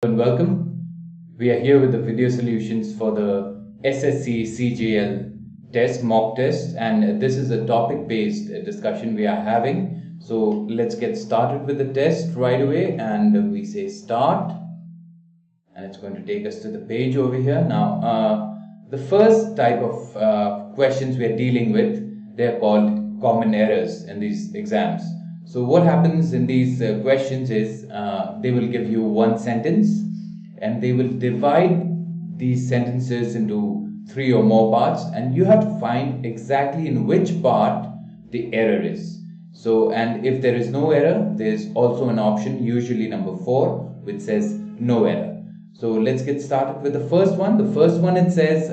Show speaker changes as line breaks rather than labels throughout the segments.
And welcome. We are here with the video solutions for the Ssc Cgl test, mock test, and this is a topic-based discussion we are having. So let's get started with the test right away, and we say start, and it's going to take us to the page over here. Now, the first type of questions we are dealing with, they are called common errors in these exams. So what happens in these questions is they will give you one sentence and they will divide these sentences into 3 or more parts, and you have to find exactly in which part the error is. So, and if there is no error, there's also an option, usually number 4, which says no error. So let's get started with the first one. The first one, it says,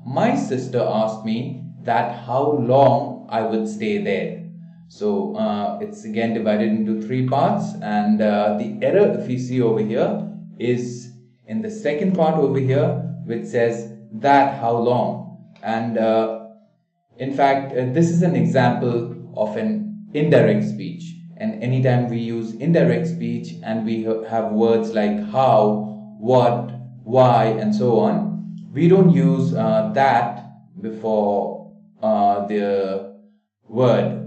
my sister asked me that how long I would stay there. So it's again divided into 3 parts, and the error, if you see over here, is in the second part over here, which says that how long. And in fact, this is an example of an indirect speech, and anytime we use indirect speech and we have words like how, what, why, and so on, we don't use that before the word,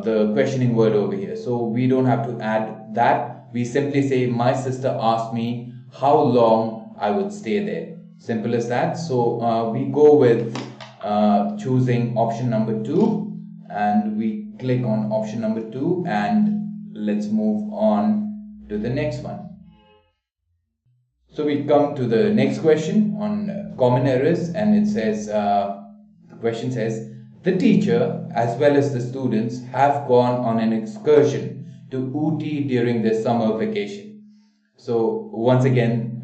the questioning word over here. So we don't have to add that. We simply say my sister asked me how long I would stay there. Simple as that. So we go with choosing option number 2, and we click on option number 2, and let's move on to the next one. So we come to the next question on common errors, and it says, the question says, the teacher as well as the students have gone on an excursion to Ooty during their summer vacation. So once again,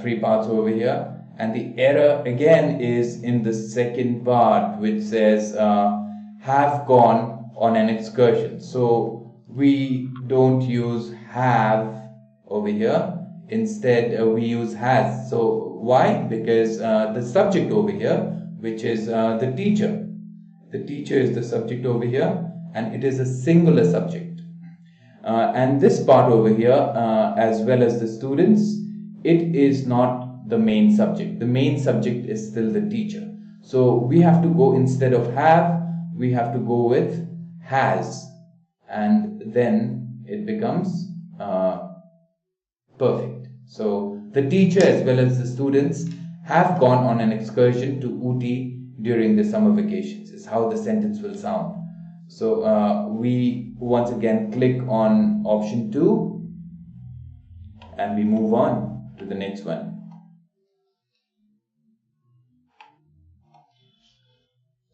3 parts over here, and the error again is in the second part, which says have gone on an excursion. So we don't use have over here. Instead, we use has. So why? Because the subject over here, which is the teacher. The teacher is the subject over here, and it is a singular subject. And this part over here, as well as the students, it is not the main subject. The main subject is still the teacher. So we have to go, instead of have, we have to go with has, and then it becomes perfect. So the teacher as well as the students have gone on an excursion to Ooty during the summer vacations, is how the sentence will sound. So we once again click on option 2, and we move on to the next one.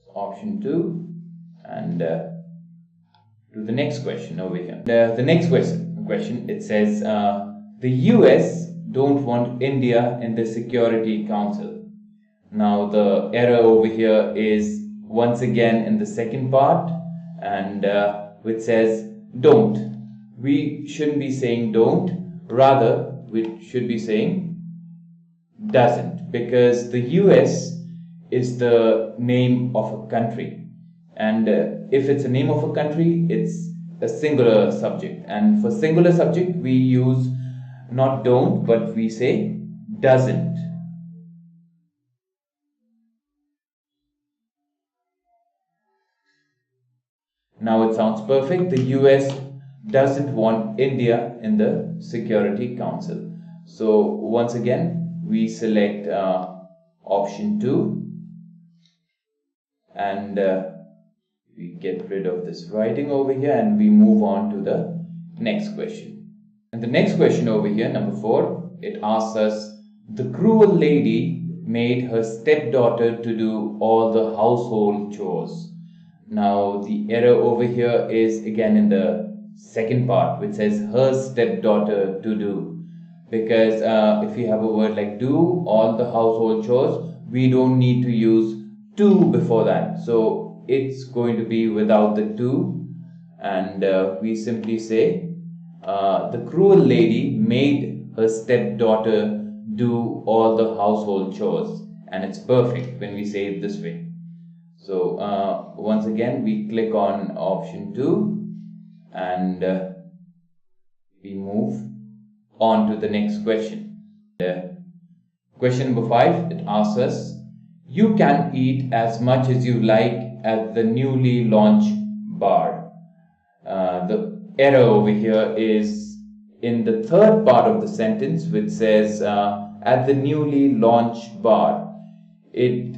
So option 2, and to the next question over here. The next question, it says, the US don't want India in the Security Council. Now the error over here is once again in the second part, and which says don't. We shouldn't be saying don't, rather we should be saying doesn't, because the US is the name of a country, and if it's a name of a country, it's a singular subject, and for singular subject we use not don't, but we say doesn't. Now it sounds perfect. The US doesn't want India in the Security Council. So once again, we select option 2, and we get rid of this writing over here, and we move on to the next question. And the next question over here, number 4, it asks us, the cruel lady made her stepdaughter to do all the household chores. Now the error over here is again in the second part, which says her stepdaughter to do, because if you have a word like do all the household chores, we don't need to use to before that, so it's going to be without the to, and we simply say the cruel lady made her stepdaughter do all the household chores, and it's perfect when we say it this way. So once again, we click on option 2, and we move on to the next question. Question number 5, it asks us, you can eat as much as you like at the newly launched bar. The error over here is in the third part of the sentence, which says at the newly launched bar. It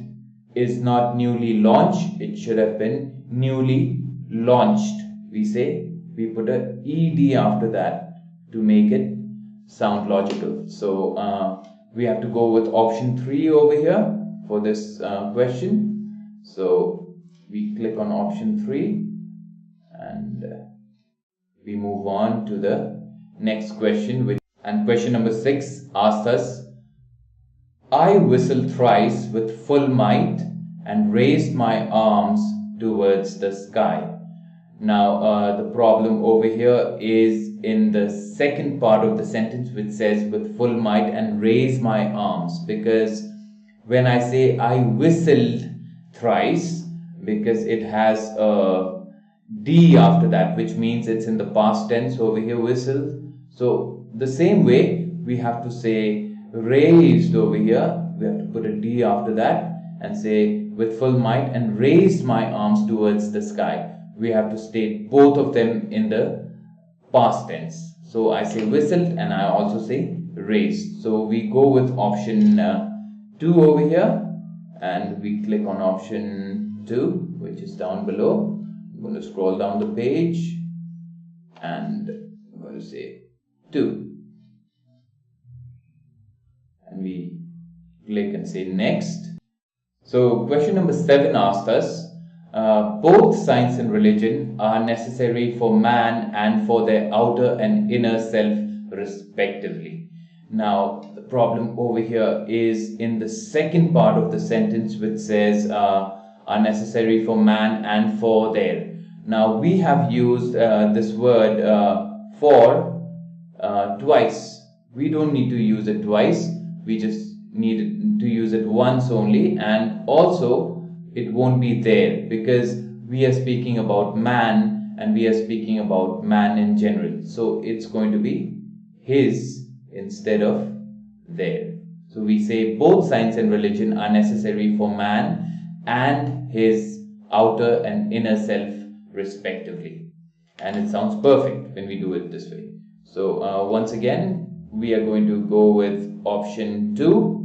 is not newly launched, it should have been newly launched. We put a ed after that to make it sound logical. So we have to go with option 3 over here for this question. So we click on option 3 and we move on to the next question. And question number 6 asks us, I whistled thrice with full might and raised my arms towards the sky. Now the problem over here is in the second part of the sentence, which says with full might and raise my arms, because when I say I whistled thrice, because it has a D after that, which means it's in the past tense over here, whistled. So the same way we have to say raised over here, we have to put a D after that and say with full might and raised my arms towards the sky. We have to state both of them in the past tense. So I say whistled and I also say raised. So we go with option 2 over here and we click on option 2, which is down below. I'm going to scroll down the page and I'm going to say 2. And we click and say next. So question number 7 asked us, both science and religion are necessary for man and for their outer and inner self respectively. Now the problem over here is in the second part of the sentence, which says are necessary for man and for their. Now we have used this word for twice. We don't need to use it twice, we just need to use it once only, and also it won't be there because we are speaking about man and we are speaking about man in general. So it's going to be his instead of their. So we say both science and religion are necessary for man and his outer and inner self respectively. And it sounds perfect when we do it this way. So once again, we are going to go with option 2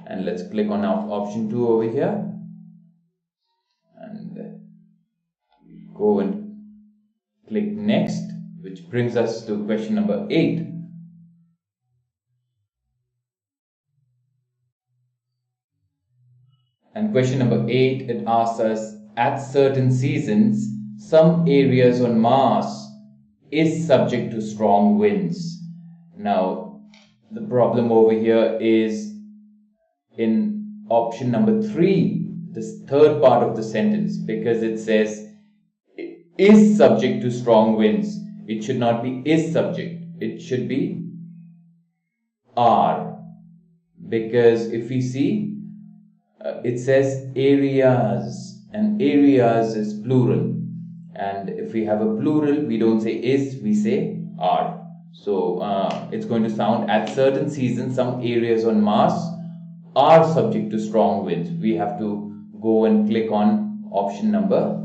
and let's click on option 2 over here. Go and click next, which brings us to question number 8. And question number 8, it asks us, at certain seasons, some areas on Mars is subject to strong winds. Now, the problem over here is in option number 3, this third part of the sentence, because it says is subject to strong winds. It should not be is subject, it should be are, because if we see it says areas and areas is plural, and if we have a plural we don't say is, we say are. So it's going to sound at certain seasons some areas on Mars are subject to strong winds. We have to go and click on option number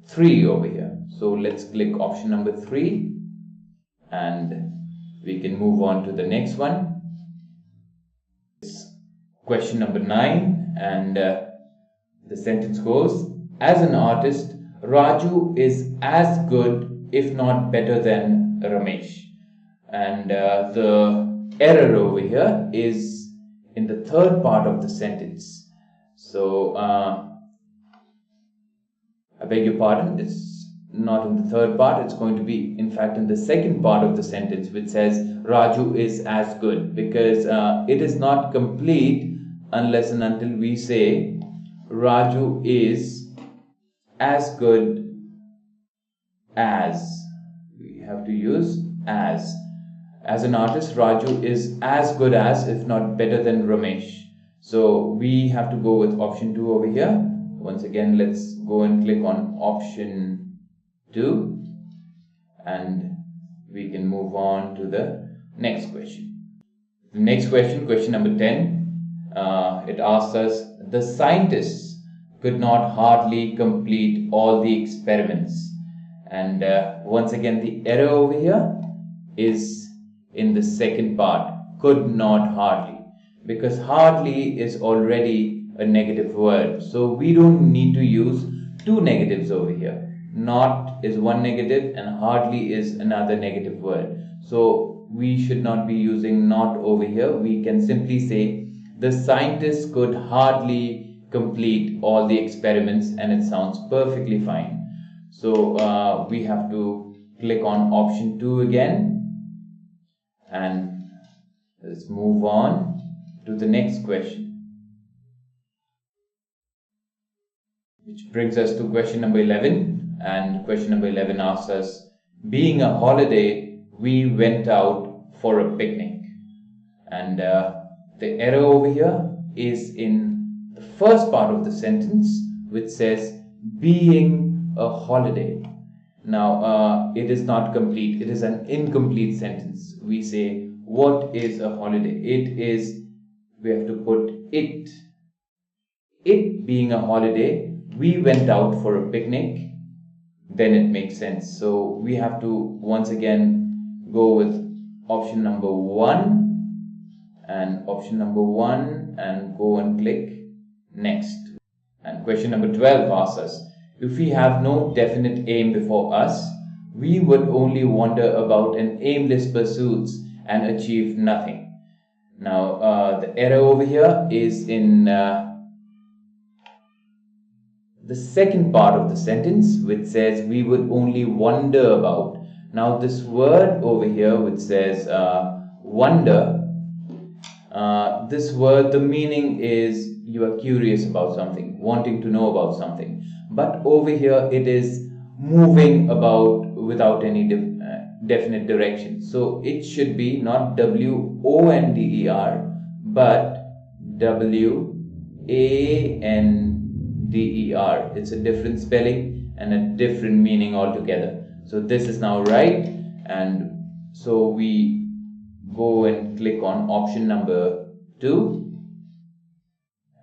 3 over here. So let's click option number 3 and we can move on to the next one. It's question number 9 and the sentence goes, as an artist, Raju is as good if not better than Ramesh. And the error over here is in the third part of the sentence. So I beg your pardon, it's not in the third part, it's going to be in fact in the second part of the sentence, which says Raju is as good, because it is not complete unless and until we say Raju is as good as. We have to use as. As an artist, Raju is as good as, if not better than Ramesh. So we have to go with option 2 over here. Once again, let's go and click on option 2 and we can move on to the next question. The next question, question number 10, it asks us, the scientists could not hardly complete all the experiments. And once again, the error over here is in the second part, could not hardly, because hardly is already a negative word. So we don't need to use two negatives over here. Not is one negative and hardly is another negative word. So we should not be using not over here. We can simply say the scientists could hardly complete all the experiments, and it sounds perfectly fine. So we have to click on option 2 again, and let's move on to the next question, which brings us to question number 11. And question number 11 asks us, being a holiday, we went out for a picnic. And the error over here is in the first part of the sentence, which says being a holiday. Now it is not complete, it is an incomplete sentence. We say, what is a holiday? It is, we have to put it. It being a holiday, we went out for a picnic, then it makes sense. So we have to once again go with option number 1 and option number 1 and go and click next. And question number 12 asks us, if we have no definite aim before us, we would only wander about in aimless pursuits and achieve nothing. Now the error over here is in the second part of the sentence, which says we would only wonder about. Now this word over here which says wonder, this word, the meaning is you are curious about something, wanting to know about something. But over here it is moving about without any definite direction. So it should be not W-O-N-D-E-R but W-A-N-D-E-R. It's a different spelling and a different meaning altogether. So this is now right, and so we go and click on option number 2,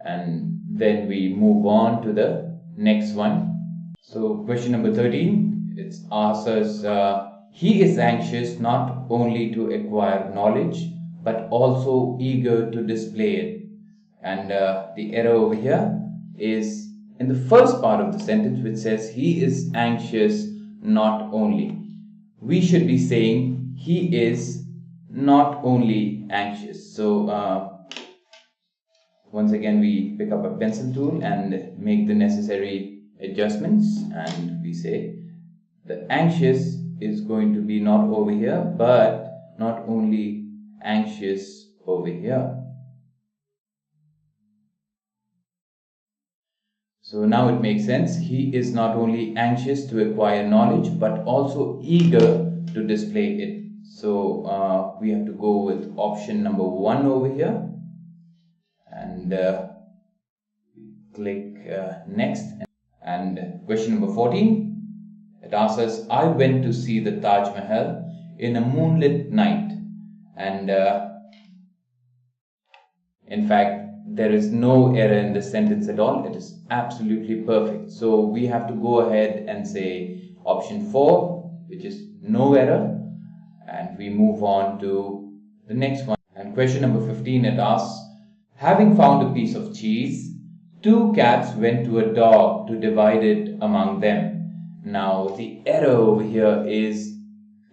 and then we move on to the next one. So question number 13, it asks us, he is anxious not only to acquire knowledge but also eager to display it. And the error over here is in the first part of the sentence, which says he is anxious not only. We should be saying he is not only anxious. So once again we pick up a pencil tool and make the necessary adjustments, and we say the anxious is going to be not over here but not only anxious over here. So now it makes sense. He is not only anxious to acquire knowledge but also eager to display it. So we have to go with option number 1 over here, and click next. And question number 14, it asks us, I went to see the Taj Mahal in a moonlit night. And in fact, there is no error in this sentence at all. It is absolutely perfect. So we have to go ahead and say option 4, which is no error, and we move on to the next one. And question number 15, it asks, having found a piece of cheese, 2 cats went to a dog to divide it among them. Now the error over here is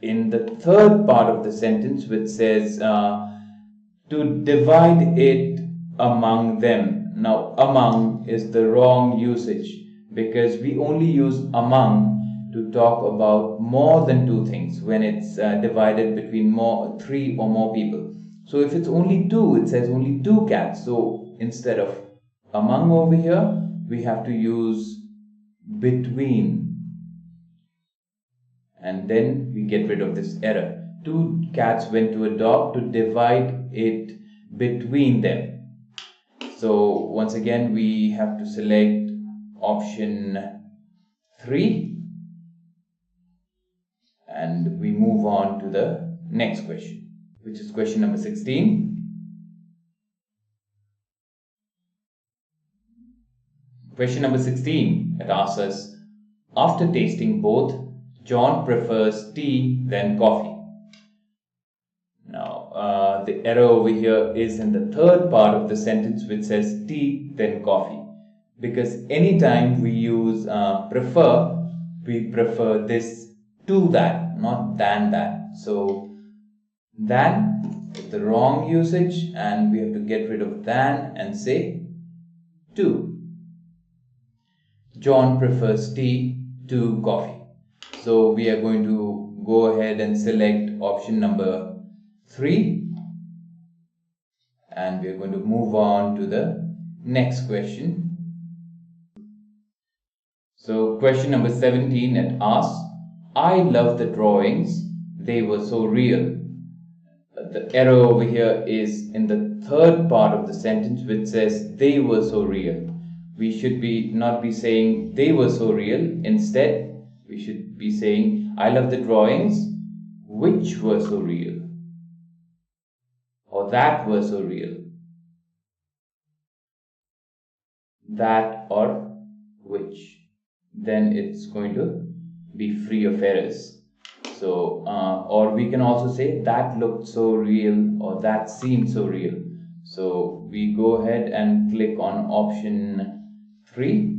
in the third part of the sentence, which says to divide it among them. Now among is the wrong usage, because we only use among to talk about more than 2 things when it's divided between 3 or more people. So if it's only 2, it says only 2 cats. So instead of among over here, we have to use between, and then we get rid of this error. 2 cats went to a dog to divide it between them. So once again we have to select option 3, and we move on to the next question, which is question number 16. Question number 16, it asks us, after tasting both, John prefers tea than coffee. Now, the error over here is in the third part of the sentence, which says tea then coffee. Because anytime we use prefer, we prefer this to that, not than that. So, than is the wrong usage, and we have to get rid of than and say to. John prefers tea to coffee. So we are going to go ahead and select option number 3, and we are going to move on to the next question. So question number 17, it asks, I love the drawings, they were so real. The error over here is in the third part of the sentence, which says they were so real. We should not be saying they were so real. Instead, we should be saying I love the drawings which were so real, or that were so real. That or which. Then it's going to be free of errors. So, or we can also say that looked so real, or that seemed so real. So we go ahead and click on option 3.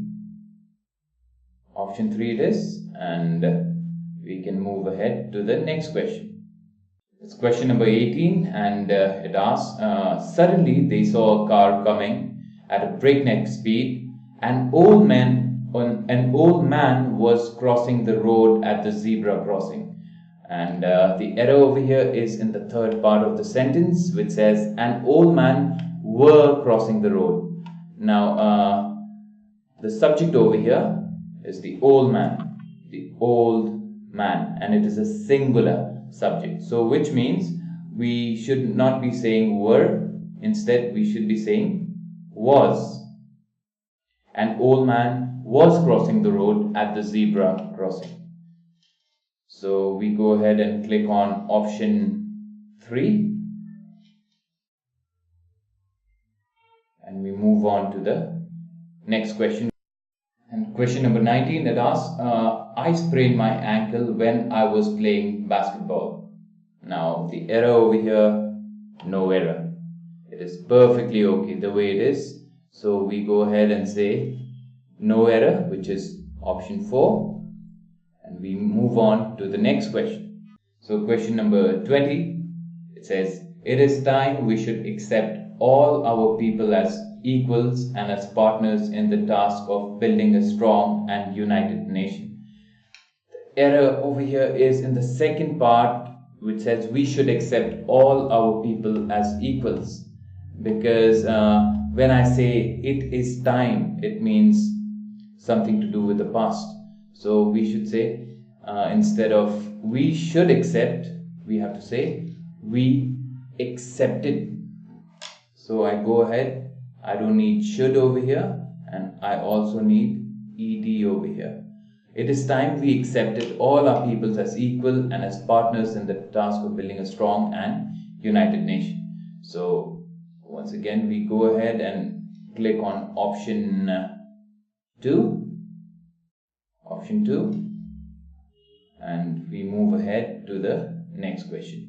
Option 3 it is, and we can move ahead to the next question. It's question number 18, and it asks, suddenly they saw a car coming at a breakneck speed. An old man was crossing the road at the zebra crossing. And the error over here is in the third part of the sentence, which says an old man were crossing the road. Now, the subject over here is the old man, and it is a singular subject. So, which means we should not be saying were, instead we should be saying was. An old man was crossing the road at the zebra crossing. So, we go ahead and click on option 3. And we move on to the next question. And question number 19, that asks, I sprained my ankle when I was playing basketball. Now, the error over here, no error. It is perfectly okay the way it is. So, we go ahead and say no error, which is option 4. And we move on to the next question. So, question number 20, it says, it is time we should accept all our people as equals and as partners in the task of building a strong and united nation. The error over here is in the second part, which says we should accept all our people as equals, because when I say it is time, it means something to do with the past. So we should say, instead of we should accept, we have to say we accepted. So I go ahead, I don't need should over here, and I also need ed over here. It is time we accepted all our peoples as equal and as partners in the task of building a strong and united nation. So once again, we go ahead and click on option 2, and we move ahead to the next question.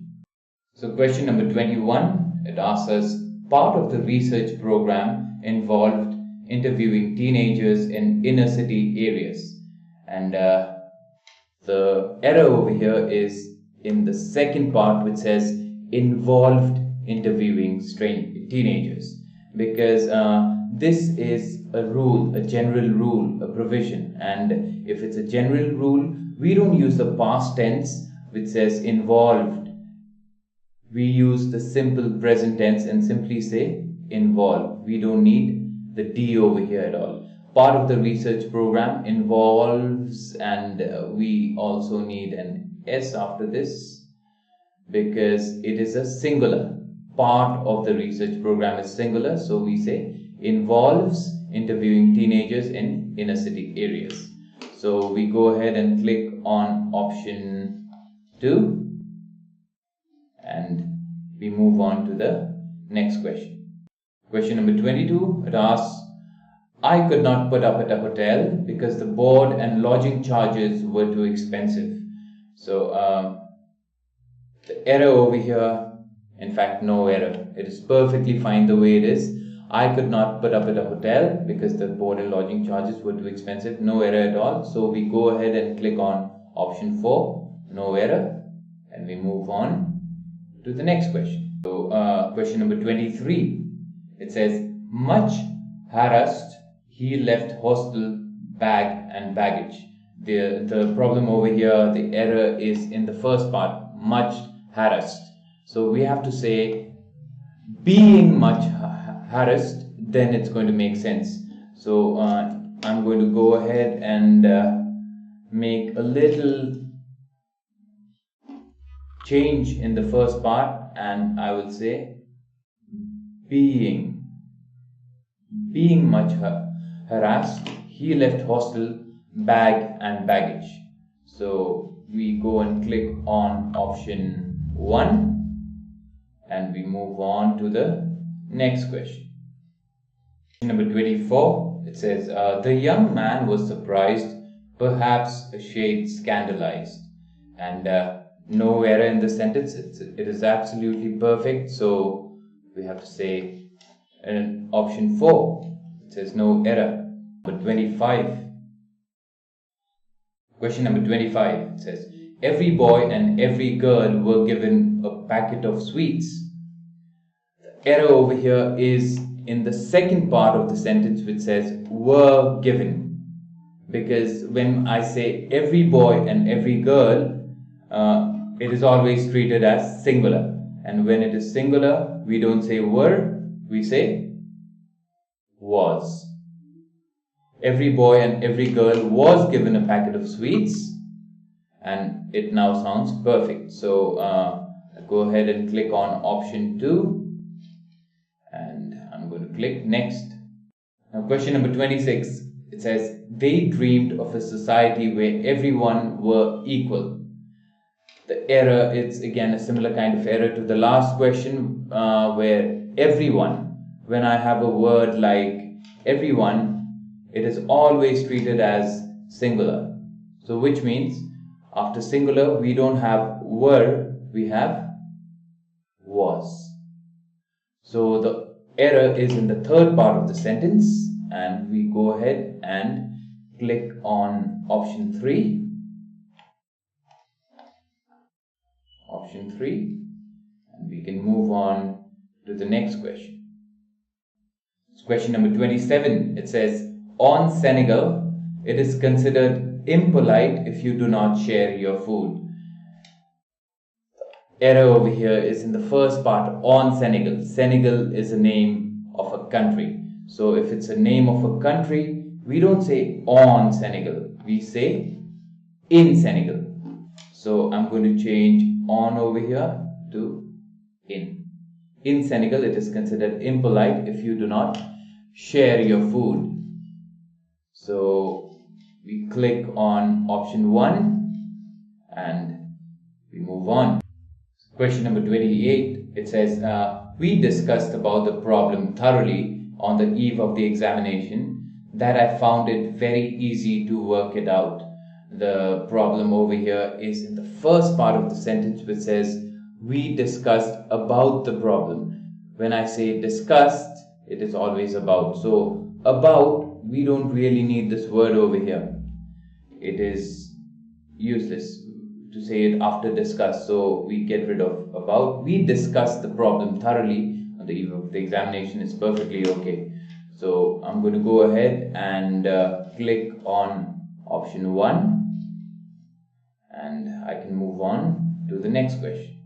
So question number 21, it asks us, part of the research program involved interviewing teenagers in inner city areas. And the error over here is in the second part, which says involved interviewing teenagers, because this is a rule, a general rule, a provision, and if it's a general rule, we don't use the past tense which says involved. We use the simple present tense and simply say involved. We don't need the D over here at all. Part of the research program involves, and we also need an S after this because it is a singular. Part of the research program is singular, so we say involves interviewing teenagers in inner city areas. So we go ahead and click on option 2, and we move on to the next question. Question number 22, it asks, I could not put up at a hotel because the board and lodging charges were too expensive. So the error over here, in fact no error, it is perfectly fine the way it is. I could not put up at a hotel because the board and lodging charges were too expensive. No error at all. So we go ahead and click on option 4, no error, and we move on to the next question. So question number 23, it says, much harassed, he left hostel, bag and baggage. The problem over here, the error is in the first part, much harassed. So we have to say being much harassed, then it's going to make sense. So I'm going to go ahead and make a little change in the first part, and I will say being much harassed, he left hostel, bag and baggage. So we go and click on option 1 and we move on to the next question. Question number 24, it says, the young man was surprised, perhaps a shade scandalized. And no error in the sentence, it is absolutely perfect. So we have to say option 4, it says no error. Number 25. Question number 25, it says, every boy and every girl were given a packet of sweets. The error over here is in the second part of the sentence, which says were given. Because when I say every boy and every girl, it is always treated as singular. And when it is singular, we don't say were, we say was. Every boy and every girl was given a packet of sweets, and it now sounds perfect. So go ahead and click on option 2, and I'm going to click next. Now question number 26, it says, they dreamed of a society where everyone were equal. The error is again a similar kind of error to the last question, where everyone, when I have a word like everyone, it is always treated as singular. So which means after singular we don't have were, we have was. So the error is in the third part of the sentence, and we go ahead and click on option 3. Option 3, and we can move on to the next question. It's question number 27. It says, on Senegal, it is considered impolite if you do not share your food. The error over here is in the first part, on Senegal. Senegal is a name of a country. So if it's a name of a country, we don't say on Senegal, we say in Senegal. So I'm going to change on over here to in. In Senegal, it is considered impolite if you do not share your food. So we click on option 1 and we move on. Question number 28, it says, we discussed about the problem thoroughly on the eve of the examination that I found it very easy to work it out. The problem over here is in the first part of the sentence, which says we discussed about the problem. When I say discussed, it is always about. So about, we don't really need this word over here. It is useless to say it after discuss, so we get rid of about. We discussed the problem thoroughly on the eve of the examination is perfectly okay. So I'm going to go ahead and click on option 1, and I can move on to the next question,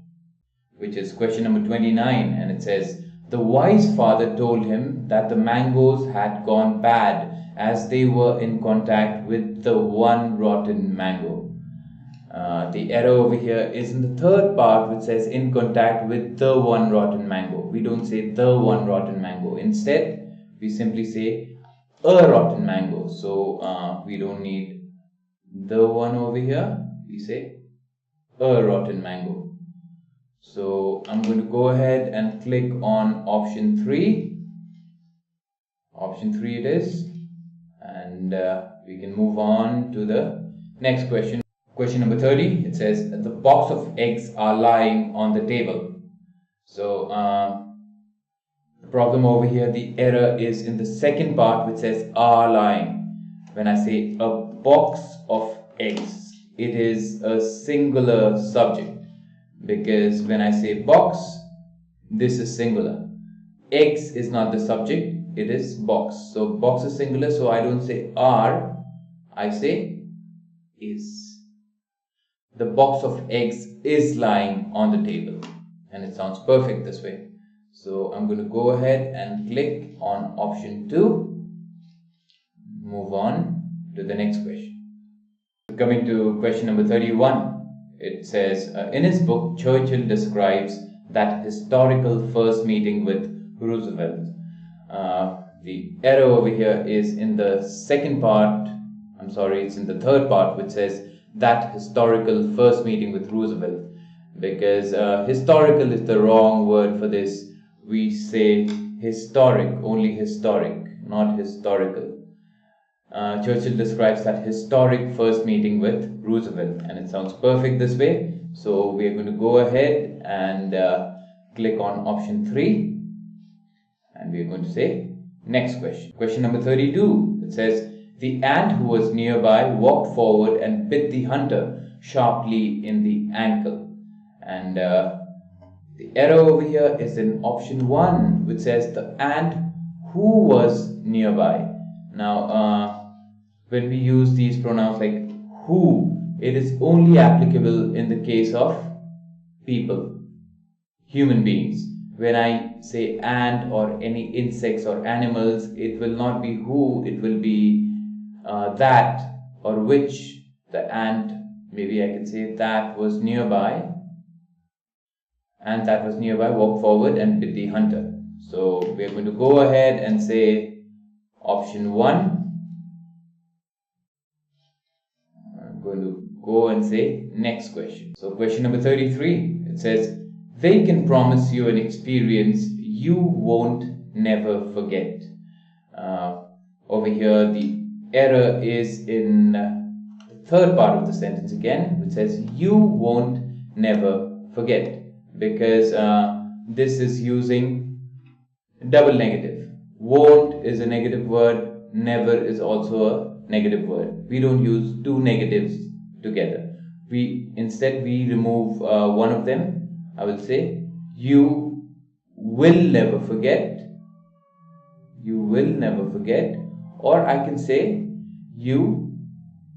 which is question number 29, and it says, the wise father told him that the mangoes had gone bad as they were in contact with the one rotten mango. The error over here is in the third part, which says in contact with the one rotten mango. We don't say the one rotten mango. Instead, we simply say a rotten mango. So we don't need the one over here. We say a rotten mango. So I'm going to go ahead and click on option 3. Option 3 it is. And we can move on to the next question. Question number 30. It says the box of eggs are lying on the table. So the problem over here, the error is in the second part which says are lying. When I say a box of eggs, it is a singular subject, because when I say box, this is singular. Eggs is not the subject, it is box. So box is singular, so I don't say are, I say is. The box of eggs is lying on the table, and it sounds perfect this way. So I'm going to go ahead and click on option 2. Move on to the next question. Coming to question number 31, it says, in his book, Churchill describes that historical first meeting with Roosevelt. The error over here is in the second part, it's in the third part, which says that historical first meeting with Roosevelt. Because historical is the wrong word for this. We say historic, only historic, not historical. Churchill describes that historic first meeting with Roosevelt, and it sounds perfect this way. So we are going to go ahead and click on option 3, and we are going to say next question. Question number 32. It says the ant who was nearby walked forward and bit the hunter sharply in the ankle. And the error over here is in option 1, which says the ant who was nearby. Now when we use these pronouns like who, it is only applicable in the case of people, human beings. When I say ant or any insects or animals, it will not be who, it will be that or which. The ant, maybe I can say that was nearby, and that was nearby walked forward and bit the hunter. So we are going to go ahead and say option 1. I'm going to go and say next question. So question number 33, it says they can promise you an experience you won't never forget. Over here the error is in the third part of the sentence again, which says you won't never forget, because this is using double negative. Won't is a negative word, never is also a negative word. We don't use two negatives together. Instead we remove one of them. I will say you will never forget, you will never forget, or I can say you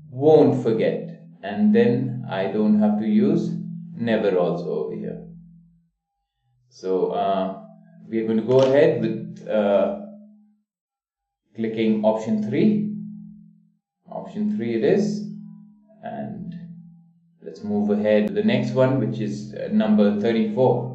won't forget, and then I don't have to use never also over here. So we are going to go ahead with clicking option 3. Option 3 it is, and let's move ahead to the next one, which is number 34.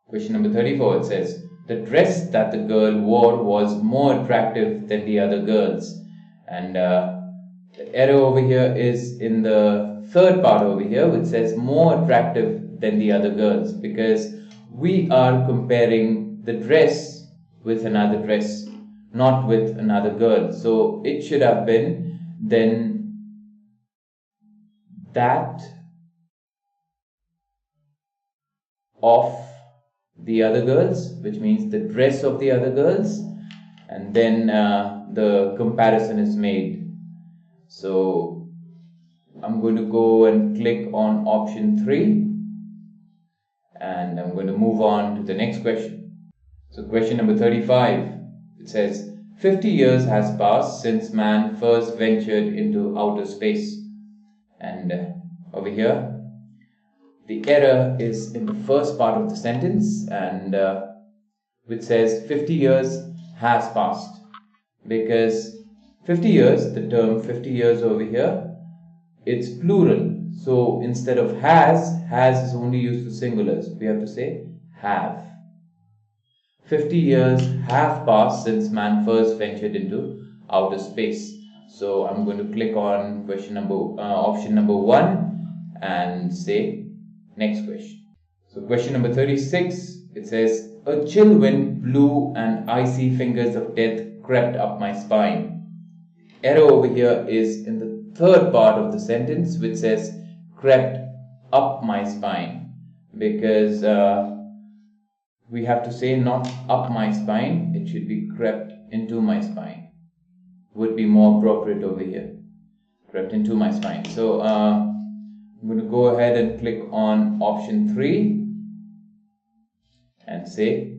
Question number 34, it says the dress that the girl wore was more attractive than the other girls. And the error over here is in the third part over here, which says more attractive than the other girls, because we are comparing the dress with another dress, not with another girl. So it should have been then that of the other girls, which means the dress of the other girls, and then the comparison is made. So I'm going to go and click on option 3, and I'm going to move on to the next question. So question number 35, it says 50 years has passed since man first ventured into outer space. And over here the error is in the first part of the sentence, and which says 50 years has passed, because 50 years, the term 50 years over here, it's plural. So instead of has is only used to singulars. We have to say have. 50 years have passed since man first ventured into outer space. So I'm going to click on option number 1, and say next question. So question number 36, it says, a chill wind blew and icy fingers of death crept up my spine. Error over here is in the third part of the sentence, which says crept up my spine, because we have to say not up my spine, it should be crept into my spine. Would be more appropriate over here. Crept into my spine. So I'm going to go ahead and click on option 3 and say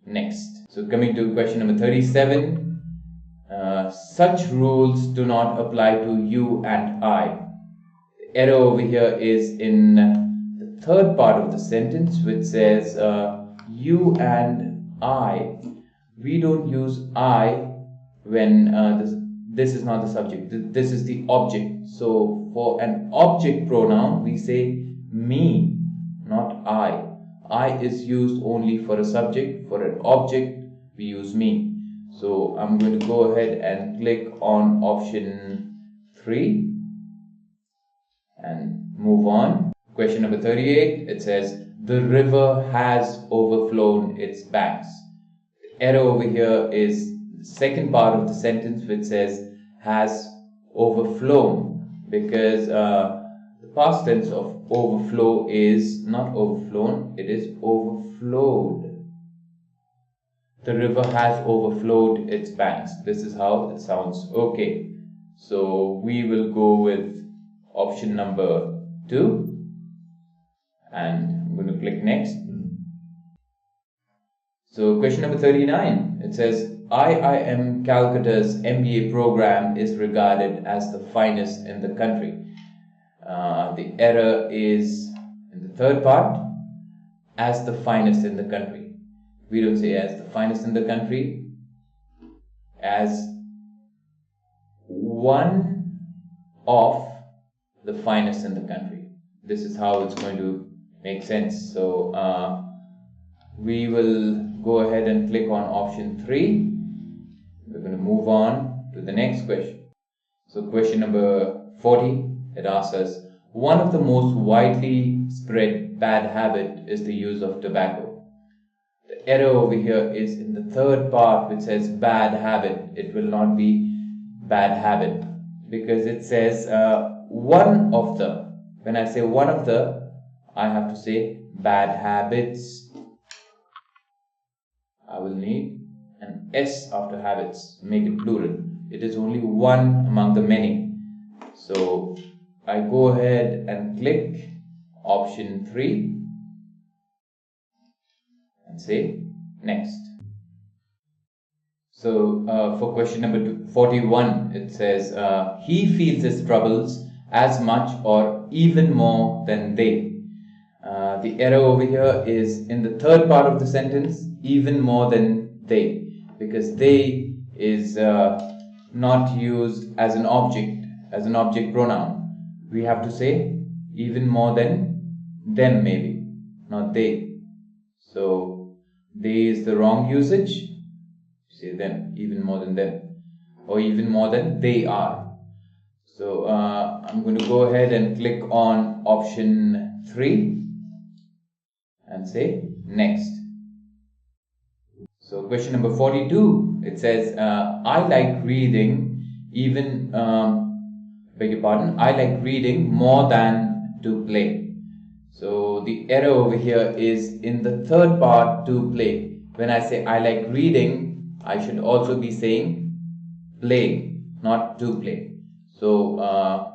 next. So coming to question number 37, such rules do not apply to you and I. The error over here is in the third part of the sentence, which says you and I. We don't use I when this is not the subject, this is the object. So for an object pronoun we say me, not I. I is used only for a subject. For an object we use me. So I'm going to go ahead and click on option 3 and move on. Question number 38, it says the river has overflown its banks. The error over here is the second part of the sentence, which says has overflown, because the past tense of overflow is not overflown, it is overflowed. The river has overflowed its banks. This is how it sounds. Okay, so we will go with option number 2 and I'm going to click next. So question number 39, it says IIM Calcutta's MBA program is regarded as the finest in the country. The error is in the third part, as the finest in the country. We don't say as the finest in the country, as one of the finest in the country. This is how it's going to make sense. So we will go ahead and click on option 3. We're going to move on to the next question. So question number 40, it asks us, one of the most widely spread bad habit is the use of tobacco. The error over here is in the third part, which says bad habit. It will not be bad habit, because it says one of the. When I say one of the, I have to say bad habits. I will need an S after habits, make it plural. It is only one among the many. So I go ahead and click option 3 and say next. So for question number 41, it says he feels his troubles as much or even more than they. The error over here is in the third part of the sentence, even more than they, because they is not used as an object pronoun. We have to say even more than them, maybe, not they. So they is the wrong usage. Say them, even more than them, or even more than they are. So I'm going to go ahead and click on option 3 and say next. So question number 42, it says I like reading even I like reading more than to play. So the error over here is in the third part, to play. When I say I like reading, I should also be saying play, not to play. So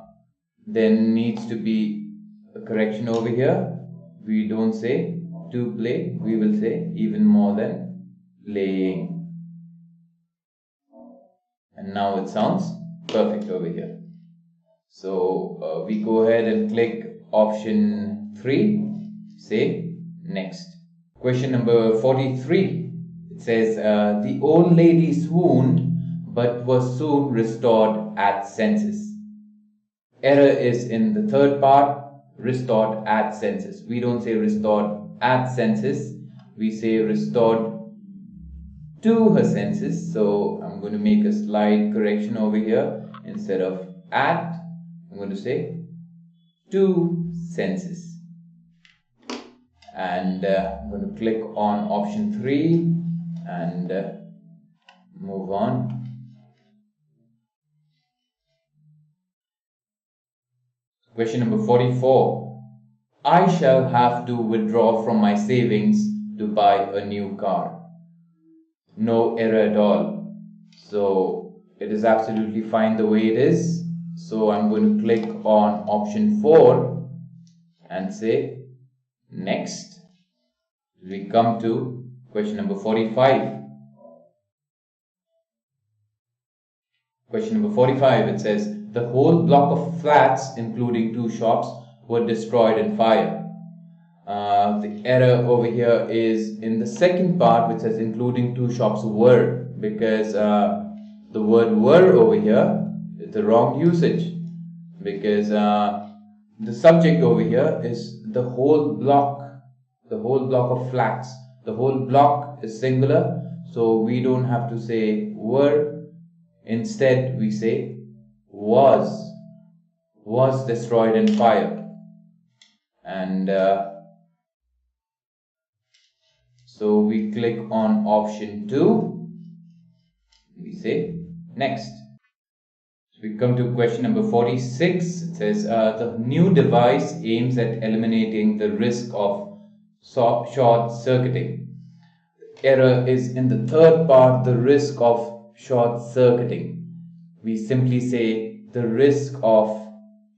there needs to be a correction over here. We don't say to play, we will say even more than playing. And now it sounds perfect over here. So we go ahead and click option 3, say next. Question number 43, it says the old lady swooned but was soon restored at senses. Error is in the third part, restored at senses. We don't say restored at senses, we say restored to her senses. So I'm going to make a slight correction over here. Instead of at, I'm going to say 2 senses. And I'm going to click on option 3 and move on. Question number 44. I shall have to withdraw from my savings to buy a new car. No error at all. So it is absolutely fine the way it is. So I'm going to click on option 4 and say next. We come to question number 45. Question number 45, it says, the whole block of flats, including 2 shops, were destroyed in fire. The error over here is in the second part, which says including 2 shops were, because the word were over here is the wrong usage, because the subject over here is the whole block of flats. The whole block is singular, so we don't have to say were. Instead, we say was destroyed in fire. And so we click on option 2. We say next. So we come to question number 46. It says the new device aims at eliminating the risk of short circuiting. The error is in the third part, the risk of short circuiting. We simply say the risk of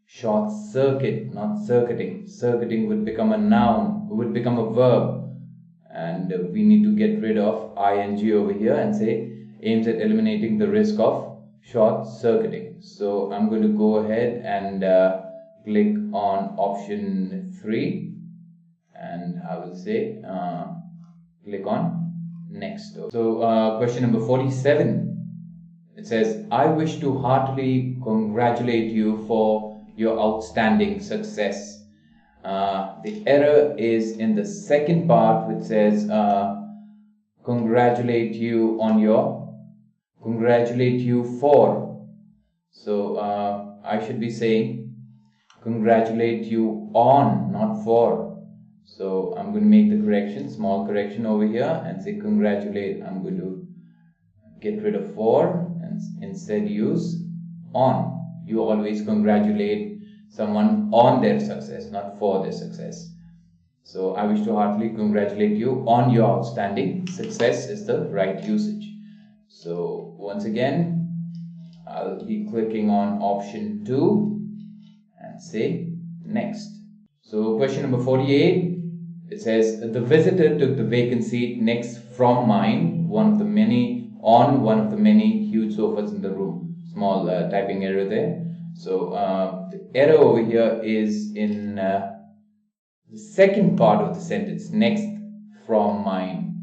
short circuit, not circuiting. Circuiting would become a noun, would become a verb, and we need to get rid of ing over here and say aims at eliminating the risk of short circuiting. So I'm going to go ahead and click on option 3 and I will say click on next. So question number 47. It says, I wish to heartily congratulate you for your outstanding success. The error is in the second part, which says congratulate you for. So I should be saying congratulate you on, not for. So I'm going to make the correction, small correction over here, and say congratulate. I'm going to get rid of for and instead use on. You always congratulate someone on their success, not for their success. So I wish to heartily congratulate you on your outstanding success is the right usage. So once again, I'll be clicking on option 2 and say next. So question number 48. It says, the visitor took the vacant seat next from mine, one of the many huge sofas in the room. Small typing error there. So the error over here is in the second part of the sentence, next from mine.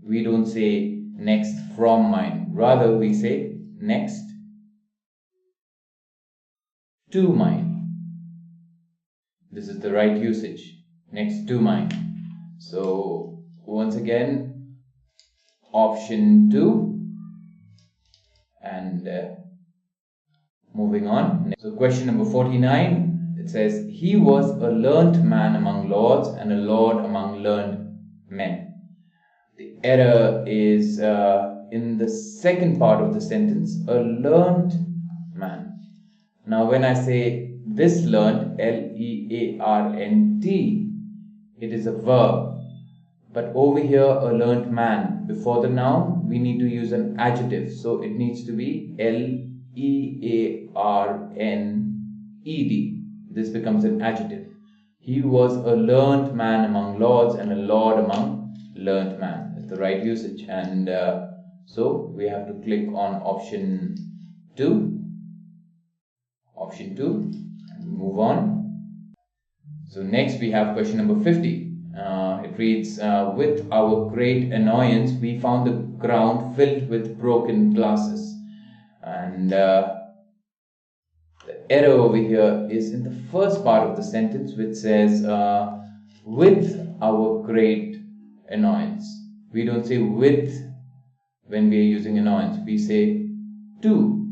We don't say next from mine. Rather, we say next to mine. This is the right usage. Next to mine. So once again, option 2 and moving on. So question number 49, it says, he was a learnt man among lords and a lord among learned men. The error is in the second part of the sentence, a learnt man. Now when I say this learnt, L-E-A-R-N-T, it is a verb. But over here, a learnt man, before the noun, we need to use an adjective. So it needs to be L-E-A-R-N-E-D. This becomes an adjective. He was a learnt man among lords and a lord among learnt man. That's the right usage. And so we have to click on option 2. Option 2 and move on. So next we have question number 50. It reads, with our great annoyance, we found the ground filled with broken glasses. And the error over here is in the first part of the sentence, which says, with our great annoyance. We don't say with when we are using annoyance. We say to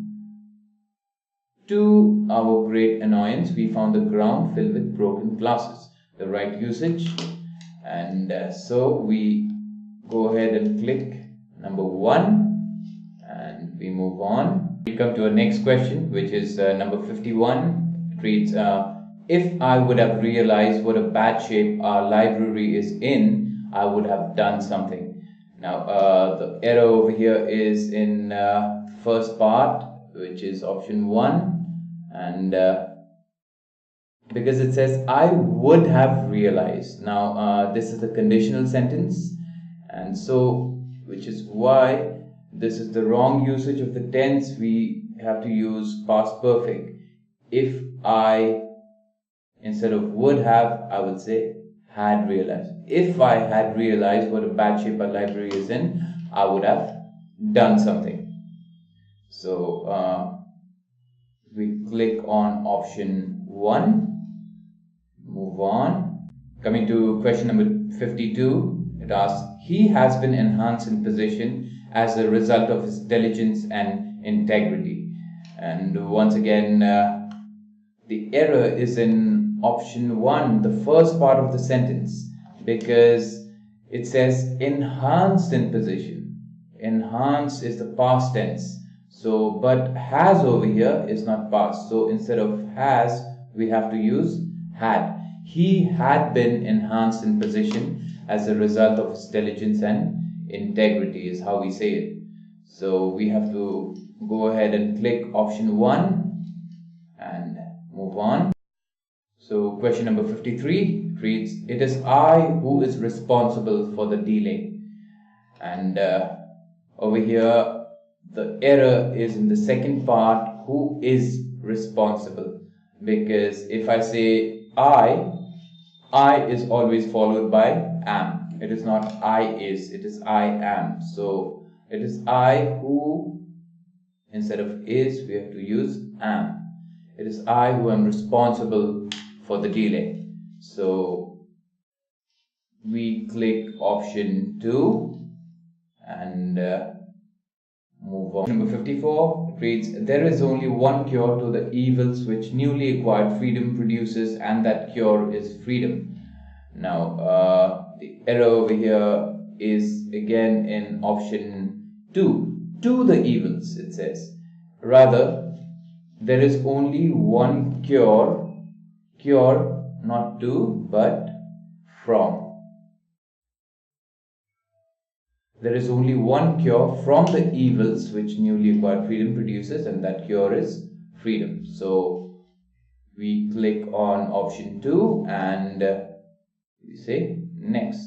To our great annoyance, we found the ground filled with broken glasses. The right usage, and so we go ahead and click number 1 and we move on. We come to our next question, which is number 51. It reads, if I would have realized what a bad shape our library is in, I would have done something. Now the error over here is in first part, which is option 1, and because it says I would have realized. Now this is a conditional sentence, and so which is why this is the wrong usage of the tense. We have to use past perfect. If I, instead of would have, I would say had realized. If I had realized what a bad shape our library is in, I would have done something. So we click on option 1, move on. Coming to question number 52, it asks, he has been enhanced in position as a result of his diligence and integrity. And once again, the error is in option 1, the first part of the sentence, because it says enhanced in position. Enhanced is the past tense. So, but has over here is not past. So instead of has, we have to use had. He had been enhanced in position as a result of his diligence and integrity is how we say it. So we have to go ahead and click option 1 and move on. So question number 53 reads, it is I who is responsible for the delay. And over here the error is in the second part, who is responsible, because if I say I is always followed by am. It is not I is, it is I am. So it is I who, instead of is, we have to use am. It is I who am responsible for the delay. So we click option 2 and move on. Number 54 reads, there is only one cure to the evils which newly acquired freedom produces, and that cure is freedom. Now the error over here is again in option 2, to the evils it says. Rather, there is only one cure not to but from. There is only one cure from the evils which newly acquired freedom produces, and that cure is freedom. So we click on option 2 and we say next.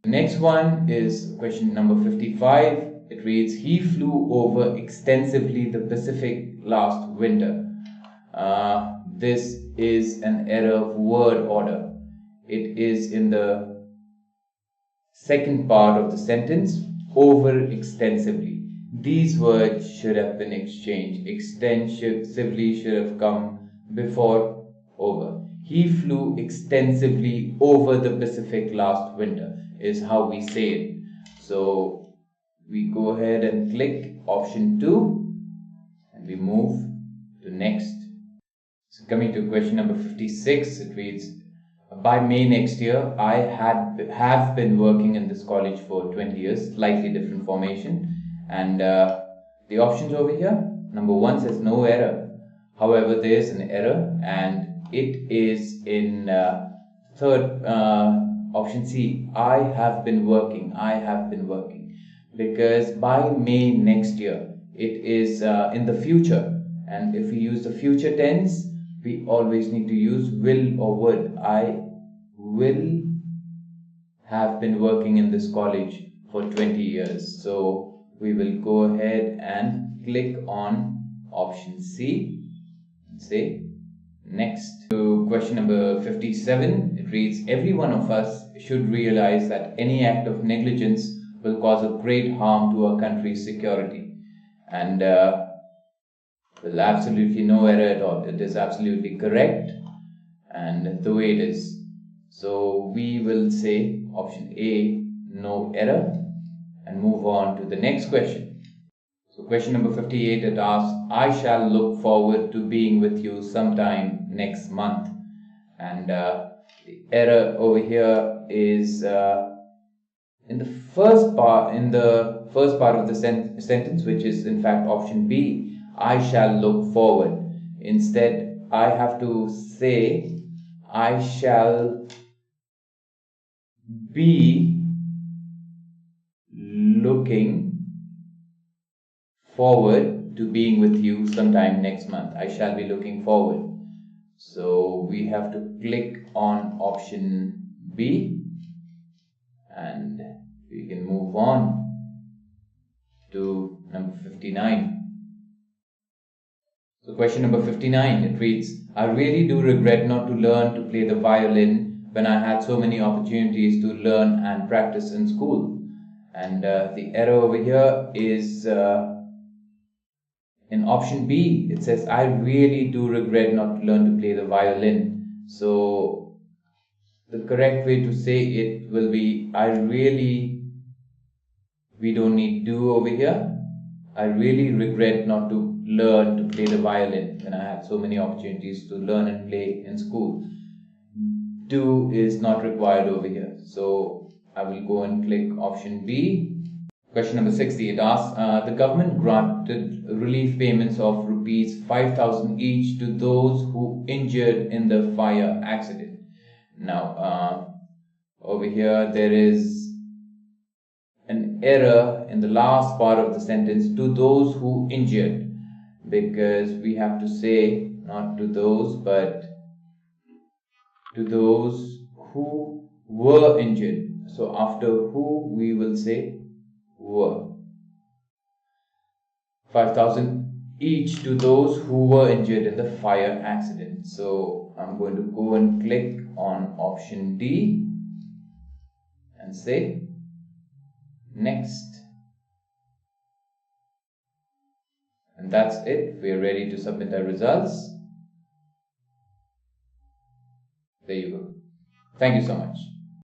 The next one is question number 55. It reads, he flew over extensively the Pacific last winter. This is an error of word order. It is in the second part of the sentence, over extensively. These words should have been exchanged. Extensively should have come before over. He flew extensively over the Pacific last winter is how we say it. So we go ahead and click option 2 and we move to next. So coming to question number 56, it reads, by May next year, I have been working in this college for 20 years, slightly different formation. And the options over here, number 1 says no error. However, there is an error, and it is in third option C, I have been working. Because by May next year, it is in the future. And if we use the future tense, we always need to use will or would. I will have been working in this college for 20 years. So we will go ahead and click on option C and say next. To question number 57, it reads, every one of us should realize that any act of negligence will cause a great harm to our country's security. And well, absolutely no error at all. It is absolutely correct and the way it is. So we will say option A, no error, and move on to the next question. So question number 58, it asks, I shall look forward to being with you sometime next month. And the error over here is in the first part of the sentence, which is in fact option B, I shall look forward. Instead, I have to say I shall be looking forward to being with you sometime next month. I shall be looking forward. So we have to click on option B and we can move on to number 59. So question number 59, it reads, I really do regret not to learn to play the violin when I had so many opportunities to learn and practice in school. And the error over here is in option B. It says, I really do regret not to learn to play the violin. So the correct way to say it will be, we don't need do over here. I really regret not to learn to play the violin when I had so many opportunities to learn and play in school. Do is not required over here. So I will go and click option B. Question number 60, it asks, the government granted relief payments of rupees 5,000 each to those who injured in the fire accident. Now, over here there is an error in the last part of the sentence, to those who injured, because we have to say not to those but to those who were injured. So after who we will say were. 5,000 each to those who were injured in the fire accident. So I'm going to go and click on option D and say next. And that's it. We are ready to submit our results. There you go. Thank you so much.